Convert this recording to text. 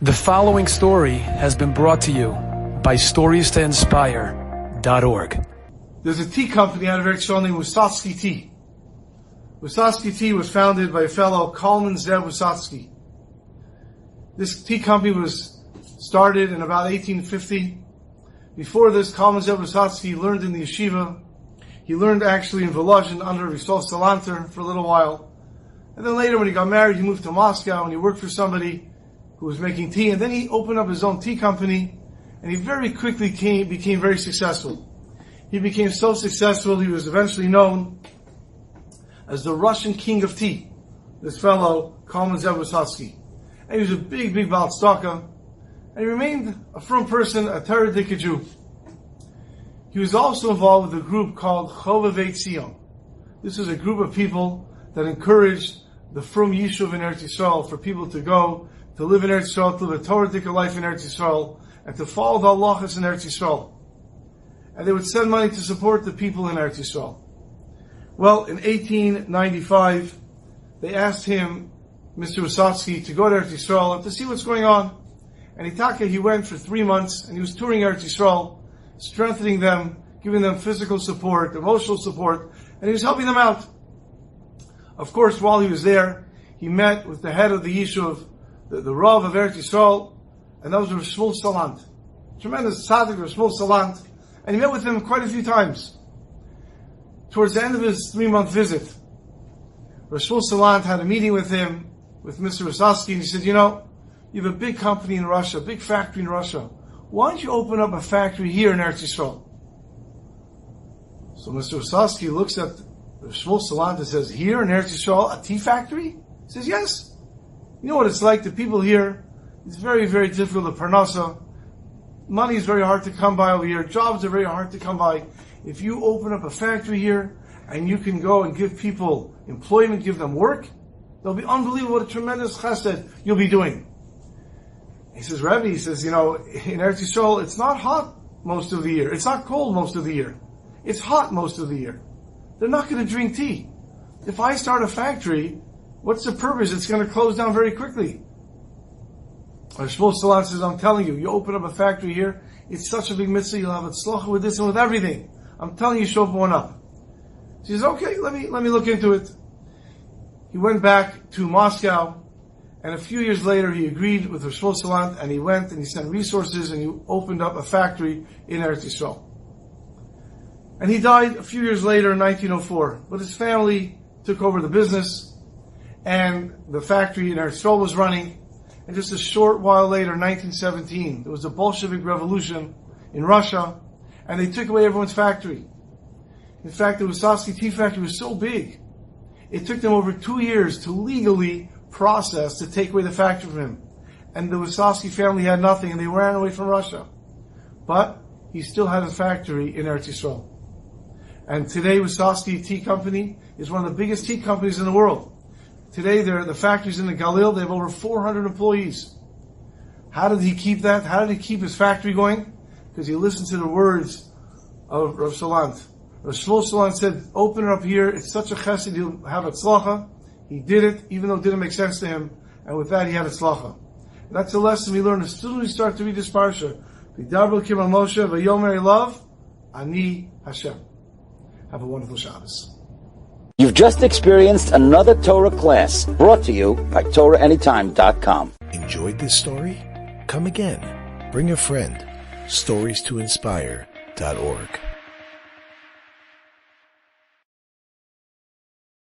The following story has been brought to you by StoriesToInspire.org. There's a tea company out of Eretz Yisrael named Wusatsky Tea. Wusatsky Tea was founded by a fellow, Kalman Zev Wusatsky. This tea company was started in about 1850. Before this, Kalman Zev Wusatsky learned in the yeshiva. He learned actually in Volozhin under Rishon Salanter for a little while. And then later when he got married, he moved to Moscow and he worked for somebody who was making tea. And then he opened up his own tea company and he very quickly became very successful. He became so successful, he was eventually known as the Russian king of tea, this fellow, Kalman Zev Wusatsky. And he was a big Baal Tzedakah, and he remained a frum person, a Teredik Jew. He was also involved with a group called Chovevei Tzion. This is a group of people that encouraged the frum Yishuv in Eretz Yisrael, for people to go, to live in Eretz Yisrael, to live a Teredik life in Eretz Yisrael, and to follow the halachas in Eretz Yisrael. And they would send money to support the people in Eretz Yisrael. Well, in 1895, they asked him, Mr. Wusatsky, to go to Eretz Yisrael and to see what's going on. And he went for 3 months, and he was touring Eretz Yisrael, strengthening them, giving them physical support, emotional support, and he was helping them out. Of course, while he was there, he met with the head of the Yishuv, the Rav of Eretz Yisrael, and that was Rav Shmuel Salant. Tremendous tzaddik, Rav Shmuel Salant. And he met with him quite a few times. Towards the end of his 3-month visit, Rav Shmuel Salant had a meeting with him, with Mr. Wusatsky, and he said, you have a big company in Russia, a big factory in Russia. Why don't you open up a factory here in Eretz Yisrael? So Mr. Wusatsky looks at Rav Shmuel Salant and says, here in Eretz Yisrael, a tea factory? He says, yes. You know what it's like, the people here, it's very, very difficult to parnasa. Money is very hard to come by over here. Jobs are very hard to come by. If you open up a factory here and you can go and give people employment, give them work, they'll be unbelievable. What a tremendous chesed you'll be doing. He says, Rebbe, in Eretz Yisrael, it's not hot most of the year. It's not cold most of the year. It's hot most of the year. They're not going to drink tea. If I start a factory, what's the purpose? It's going to close down very quickly. Shmuel Salant says, I'm telling you, you open up a factory here, it's such a big mitzvah, you'll have a tzlocha with this and with everything. I'm telling you, show one up. She says, okay, let me look into it. He went back to Moscow, and a few years later he agreed with Shmuel Salant, and he went and he sent resources and he opened up a factory in Eretz Yisrael. And he died a few years later in 1904, but his family took over the business, and the factory in Eretz Yisrael was running. And just a short while later, 1917, there was a Bolshevik revolution in Russia, and they took away everyone's factory. In fact, the Wusatsky tea factory was so big, it took them over 2 years to legally process to take away the factory from him. And the Wusatsky family had nothing, and they ran away from Russia. But he still had a factory in Eretz Yisrael. And today, Wusatsky Tea Company is one of the biggest tea companies in the world. Today, the factories in the Galil, they have over 400 employees. How did he keep that? How did he keep his factory going? Because he listened to the words of Rav Salant. Rav Shmuel Salant said, open it up here, it's such a chesed, you'll have a tzlacha. He did it, even though it didn't make sense to him, and with that he had a tzlacha. And that's a lesson we learn as soon as we start to read this parsha. V'daber Kim Moshe v'yomer Elav, Ani Hashem. Have a wonderful Shabbos. You've just experienced another Torah class brought to you by TorahAnytime.com. Enjoyed this story? Come again. Bring a friend. StoriesToInspire.org.